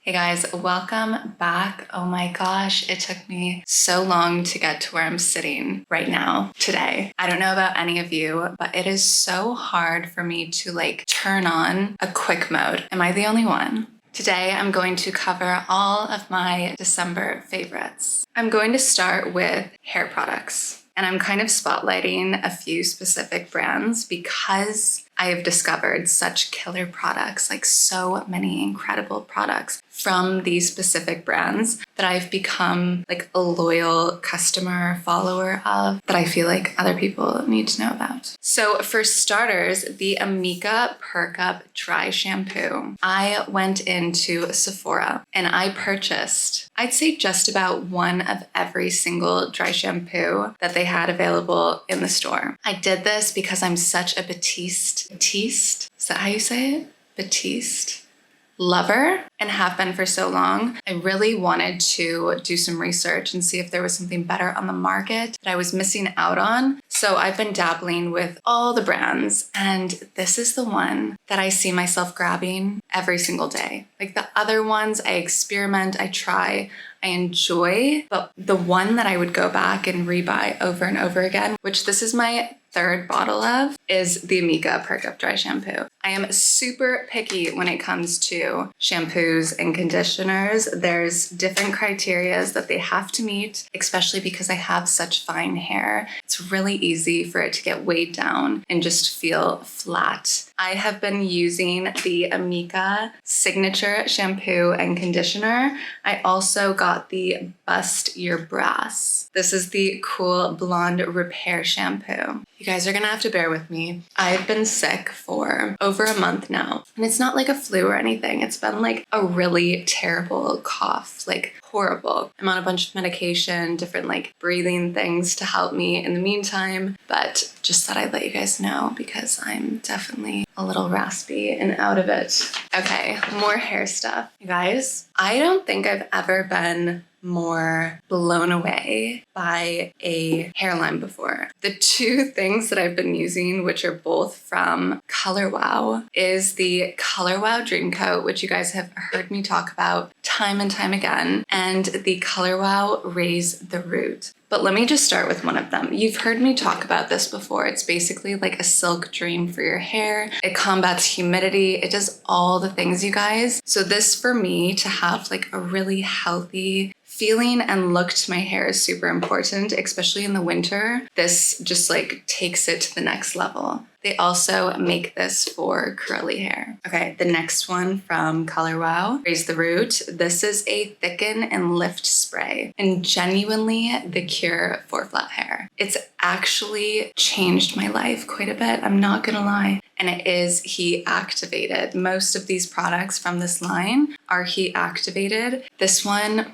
Hey guys, welcome back. Oh my gosh, it took me so long to get to where I'm sitting right now today. I don't know about any of you, but it is so hard for me to turn on a quick mode. Am I the only one? Today, I'm going to cover all of my December favorites. I'm going to start with hair products, and I'm kind of spotlighting a few specific brands because I have discovered such killer products, like so many incredible products from these specific brands that I've become like a loyal customer follower of that I feel like other people need to know about. So for starters, the Amika Dry Shampoo. I went into Sephora and I purchased, I'd say just about one of every single dry shampoo that they had available in the store. I did this because I'm such a Batiste, is that how you say it? Batiste lover and have been for so long. I really wanted to do some research and see if there was something better on the market that I was missing out on. So I've been dabbling with all the brands, and this is the one that I see myself grabbing every single day. Like the other ones, I experiment, I try, I enjoy, but the one that I would go back and rebuy over and over again, which this is my third bottle of, is the Amika Dry Shampoo. I am super picky when it comes to shampoos and conditioners. There's different criterias that they have to meet, especially because I have such fine hair. It's really easy for it to get weighed down and just feel flat. I have been using the Amika Signature Shampoo and Conditioner. I also got the Bust Your Brass. This is the Cool Blonde Repair Shampoo. You guys are gonna have to bear with me. I've been sick for over a month now, and it's not like a flu or anything. It's been like a really terrible cough, like horrible. I'm on a bunch of medication, different like breathing things to help me in the meantime, but just thought I'd let you guys know because I'm definitely a little raspy and out of it. Okay, more hair stuff. You guys, I don't think I've ever been more blown away by a hairline before. The two things that I've been using, which are both from Color Wow, is the Color Wow Dream Coat, which you guys have heard me talk about time and time again, and the Color Wow Raise the Root. But let me just start with one of them. You've heard me talk about this before. It's basically like a silk dream for your hair. It combats humidity. It does all the things, you guys. So this, for me, to have like a really healthy feeling and look to my hair is super important, especially in the winter. This just like takes it to the next level. They also make this for curly hair. Okay, the next one from Color Wow, Raise the Root. This is a thicken and lift spray, and genuinely the cure for flat hair. It's actually changed my life quite a bit, I'm not gonna lie. And it is heat activated. Most of these products from this line are heat activated. This one,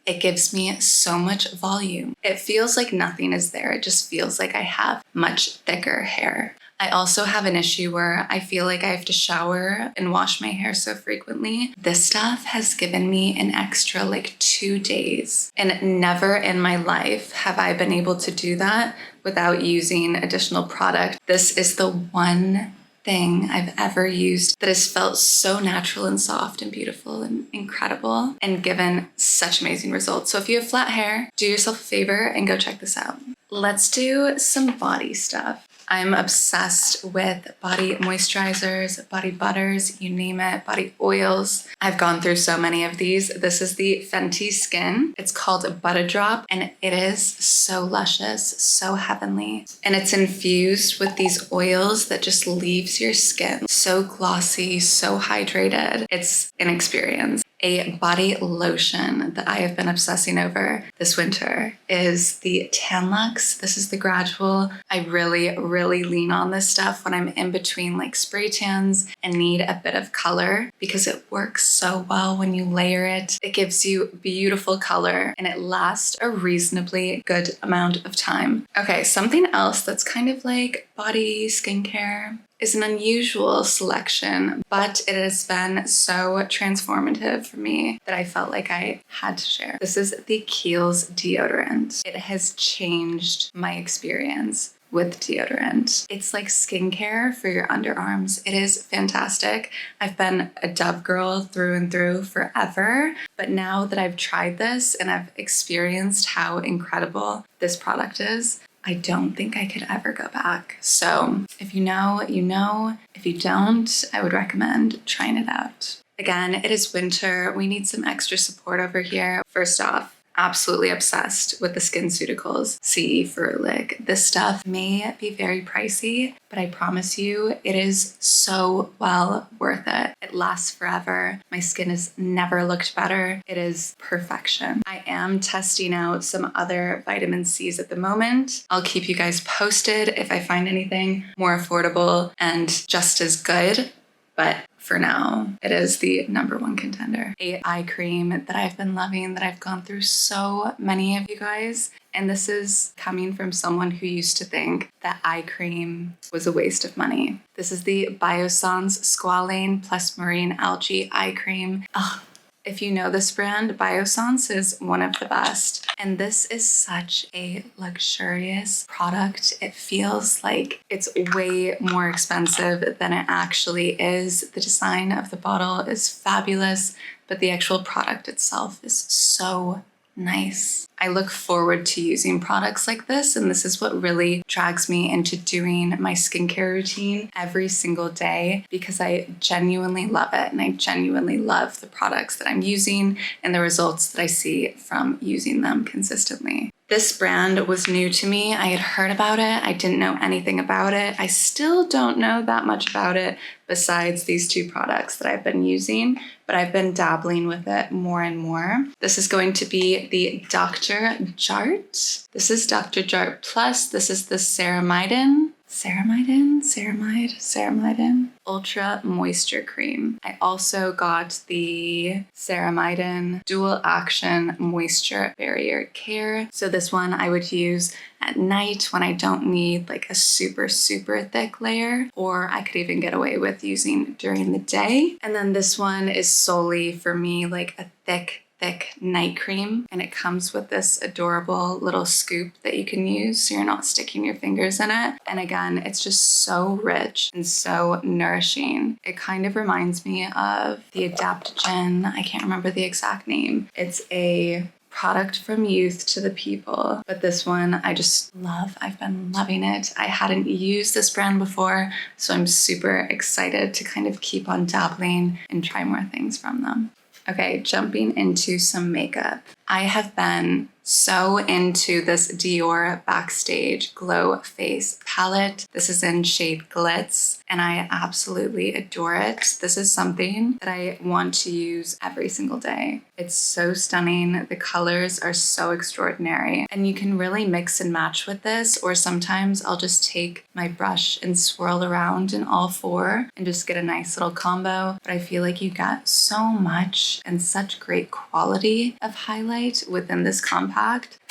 it gives me so much volume. It feels like nothing is there. It just feels like I have much thicker hair. I also have an issue where I feel like I have to shower and wash my hair so frequently. This stuff has given me an extra like 2 days, and never in my life have I been able to do that without using additional product. This is the one thing I've ever used that has felt so natural and soft and beautiful and incredible and given such amazing results. So if you have flat hair, do yourself a favor and go check this out. Let's do some body stuff. I'm obsessed with body moisturizers, body butters, you name it, body oils. I've gone through so many of these. This is the Fenty Skin. It's called Butta Drop, and it is so luscious, so heavenly. And it's infused with these oils that just leaves your skin so glossy, so hydrated. It's an experience. A body lotion that I have been obsessing over this winter is the Tan-Luxe. This is the Gradual. I really lean on this stuff when I'm in between like spray tans and need a bit of color because it works so well when you layer it. It gives you beautiful color and it lasts a reasonably good amount of time. Okay, something else that's kind of like body skincare is an unusual selection, but it has been so transformative for me that I felt like I had to share. This is the KIEHLS deodorant. It has changed my experience with deodorant. It's like skincare for your underarms. It is fantastic. I've been a Dove girl through and through forever, but now that I've tried this and I've experienced how incredible this product is, I don't think I could ever go back. So if you know, you know. If you don't, I would recommend trying it out. Again, it is winter. We need some extra support over here. First off, absolutely obsessed with the SkinCeuticals CE Ferulic. This stuff may be very pricey, but I promise you it is so well worth it. It lasts forever. My skin has never looked better. It is perfection. I am testing out some other vitamin C's at the moment. I'll keep you guys posted if I find anything more affordable and just as good. But for now, it is the #1 contender. A eye cream that I've been loving, that I've gone through so many of you guys. And this is coming from someone who used to think that eye cream was a waste of money. This is the Biossance Squalane plus Marine Algae Eye Cream. Ugh. If you know this brand, Biossance is one of the best. And this is such a luxurious product. It feels like it's way more expensive than it actually is. The design of the bottle is fabulous, but the actual product itself is so nice. I look forward to using products like this, and this is what really drags me into doing my skincare routine every single day, because I genuinely love it and I genuinely love the products that I'm using and the results that I see from using them consistently. This brand was new to me. I had heard about it. I didn't know anything about it. I still don't know that much about it besides these two products that I've been using, but I've been dabbling with it more and more. This is going to be the Dr. Jart. This is Dr. Jart Plus. This is the Ceramide Ultra Moisture Cream. I also got the Ceramide Dual Action Moisture Barrier Care. So this one I would use at night when I don't need like a super thick layer, or I could even get away with using during the day. And then this one is solely for me like a thick night cream, and it comes with this adorable little scoop that you can use so you're not sticking your fingers in it. And again, it's just so rich and so nourishing. It kind of reminds me of the adaptogen. I can't remember the exact name. It's a product from Youth to the People, but this one I just love. I've been loving it. I hadn't used this brand before, so I'm super excited to kind of keep on dabbling and try more things from them. Okay, jumping into some makeup. I have been so into this Dior Backstage Glow Face palette. This is in shade Glitz, and I absolutely adore it. This is something that I want to use every single day. It's so stunning. The colors are so extraordinary, and you can really mix and match with this, or sometimes I'll just take my brush and swirl around in all four and just get a nice little combo. But I feel like you got so much and such great quality of highlight within this compact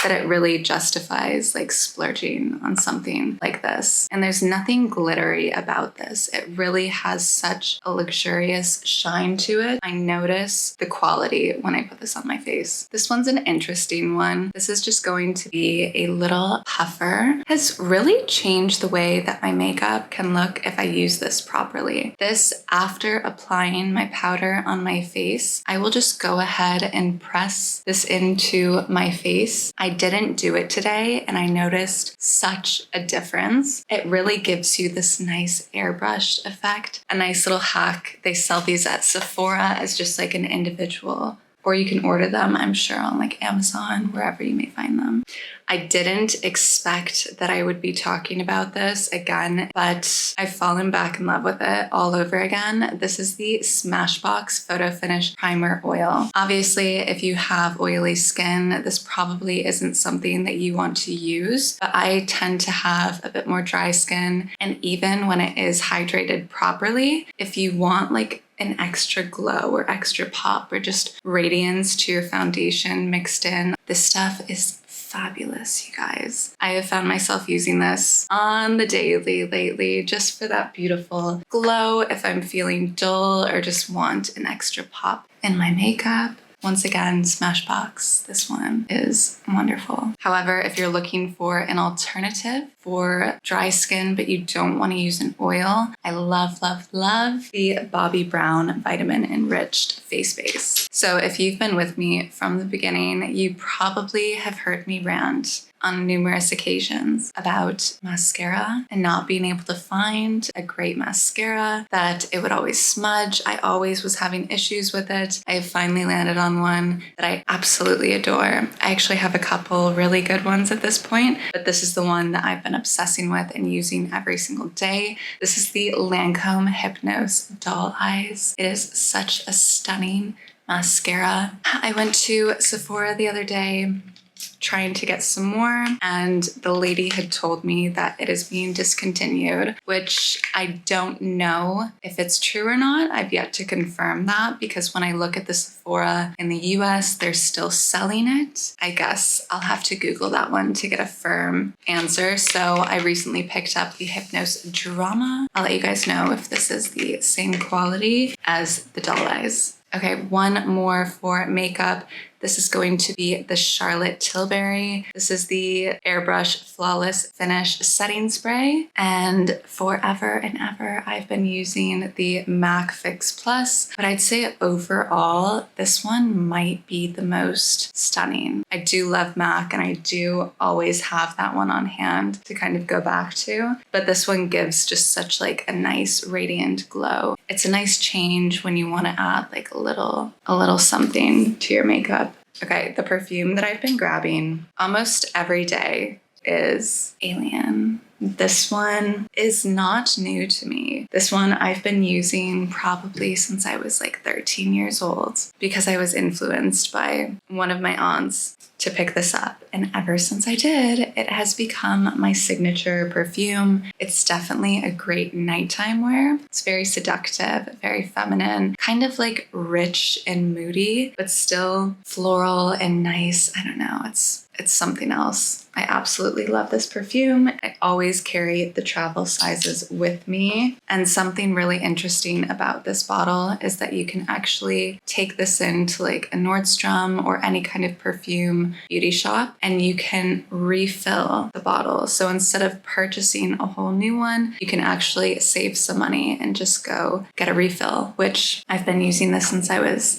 that it really justifies like splurging on something like this. And there's nothing glittery about this. It really has such a luxurious shine to it. I notice the quality when I put this on my face. This one's an interesting one. This is just going to be a little puffer. It has really changed the way that my makeup can look if I use this properly. This, after applying my powder on my face, I will just go ahead and press this into my face. I didn't do it today, and I noticed such a difference. It really gives you this nice airbrushed effect. A nice little hack. They sell these at Sephora as just like an individual, or you can order them, I'm sure, on like Amazon, wherever you may find them. I didn't expect that I would be talking about this again, but I've fallen back in love with it all over again. This is the Smashbox Photo Finish Primer Oil. Obviously, if you have oily skin, this probably isn't something that you want to use, but I tend to have a bit more dry skin, and even when it is hydrated properly, if you want like an extra glow or extra pop or just radiance to your foundation mixed in, this stuff is fabulous, you guys. I have found myself using this on the daily lately just for that beautiful glow if I'm feeling dull or just want an extra pop in my makeup. Once again, Smashbox. This one is wonderful. However, if you're looking for an alternative for dry skin, but you don't want to use an oil, I love, love, love the Bobbi Brown Vitamin Enriched Face Base. So if you've been with me from the beginning, you probably have heard me rant on numerous occasions about mascara and not being able to find a great mascara, that it would always smudge. I always was having issues with it. I have finally landed on one that I absolutely adore. I actually have a couple really good ones at this point, but this is the one that I've been obsessing with and using every single day. This is the Lancome Hypnose Doll Eyes. It is such a stunning mascara. I went to Sephora the other day trying to get some more, and the lady had told me that it is being discontinued, which I don't know if it's true or not. I've yet to confirm that, because when I look at the Sephora in the US, they're still selling it. I guess I'll have to Google that one to get a firm answer. So I recently picked up the Hypnose Drama. I'll let you guys know if this is the same quality as the Doll Eyes. Okay, one more for makeup. This is going to be the Charlotte Tilbury. This is the Airbrush Flawless Finish Setting Spray. And forever and ever, I've been using the MAC Fix Plus. But I'd say overall, this one might be the most stunning. I do love MAC, and I do always have that one on hand to kind of go back to. But this one gives just such like a nice radiant glow. It's a nice change when you want to add like a little something to your makeup. Okay, the perfume that I've been grabbing almost every day is Alien. This one is not new to me. This one I've been using probably since I was like 13 years old, because I was influenced by one of my aunts to pick this up. And ever since I did, it has become my signature perfume. It's definitely a great nighttime wear. It's very seductive, very feminine, kind of like rich and moody, but still floral and nice. I don't know. It's something else. I absolutely love this perfume. I always carry the travel sizes with me. And something really interesting about this bottle is that you can actually take this into like a Nordstrom or any kind of perfume beauty shop, and you can refill the bottle. So instead of purchasing a whole new one, you can actually save some money and just go get a refill, which I've been using this since I was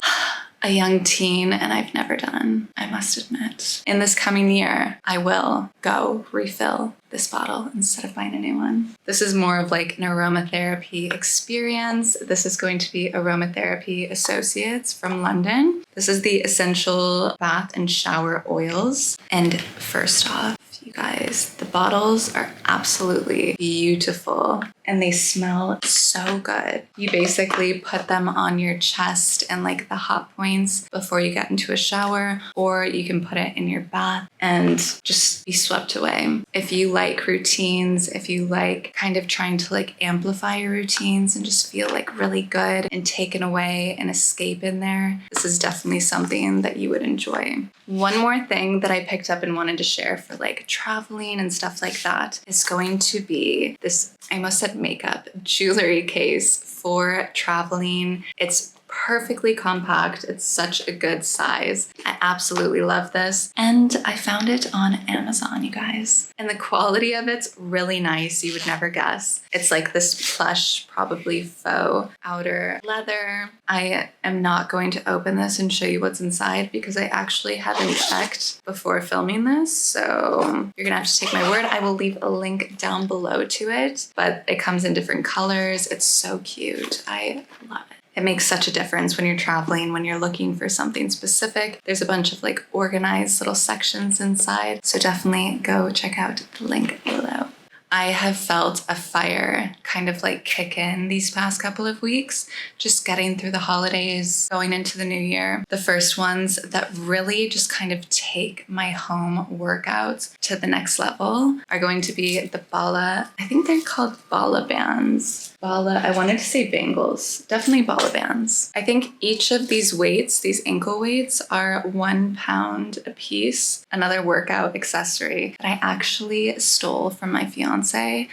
a young teen, and I've never done, I must admit. In this coming year, I will go refill this bottle instead of buying a new one. This is more of like an aromatherapy experience. This is going to be Aromatherapy Associates from London. This is the Essential Bath and Shower Oils. And first off, you guys, the bottles are absolutely beautiful and they smell so good. You basically put them on your chest and like the hot points before you get into a shower, or you can put it in your bath and just be swept away. If you like routines, if you like kind of trying to like amplify your routines and just feel like really good and taken away and escape in there, this is definitely something that you would enjoy. One more thing that I picked up and wanted to share for like traveling and stuff like that is going to be this, I almost said makeup, jewelry case for traveling. It's perfectly compact. It's such a good size. I absolutely love this. And I found it on Amazon, you guys. And the quality of it's really nice. You would never guess. It's like this plush, probably faux outer leather. I am not going to open this and show you what's inside because I actually haven't checked before filming this. So you're gonna have to take my word. I will leave a link down below to it, but it comes in different colors. It's so cute. I love it. It makes such a difference when you're traveling, when you're looking for something specific. There's a bunch of like organized little sections inside. So definitely go check out the link below. I have felt a fire kind of like kick in these past couple of weeks, just getting through the holidays, going into the new year. The first ones that really just kind of take my home workouts to the next level are going to be the Balla, I think they're called Balla bands. Balla, I wanted to say bangles, definitely Balla bands. I think each of these weights, these ankle weights, are 1 pound a piece. Another workout accessory that I actually stole from my fiance.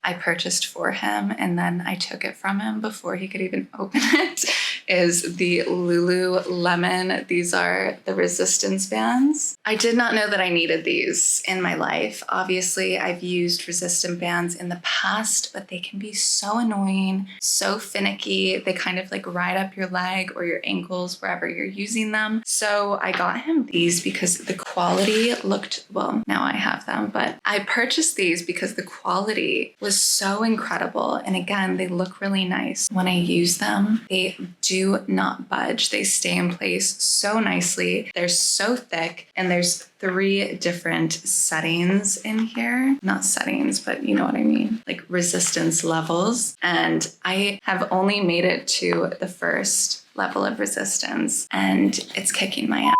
I purchased for him and then I took it from him before he could even open it is the Lululemon. These are the resistance bands. I did not know that I needed these in my life. Obviously, I've used resistant bands in the past, but they can be so annoying, so finicky. They kind of like ride up your leg or your ankles wherever you're using them. So I got him these because the quality looked, well, now I have them, but I purchased these because the quality was so incredible. And again, they look really nice. When I use them, they do not budge. They stay in place so nicely. They're so thick, and there's 3 different settings in here. Not settings, but you know what I mean, like resistance levels. And I have only made it to the first level of resistance, and it's kicking my ass.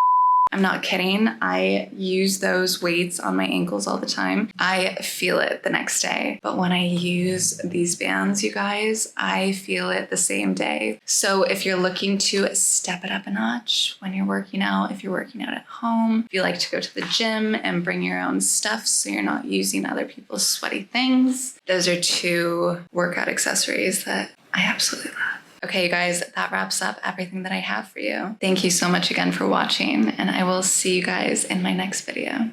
I'm not kidding. I use those weights on my ankles all the time. I feel it the next day. But when I use these bands, you guys, I feel it the same day. So if you're looking to step it up a notch when you're working out, if you're working out at home, if you like to go to the gym and bring your own stuff so you're not using other people's sweaty things, those are 2 workout accessories that I absolutely love. Okay, you guys, that wraps up everything that I have for you. Thank you so much again for watching, and I will see you guys in my next video.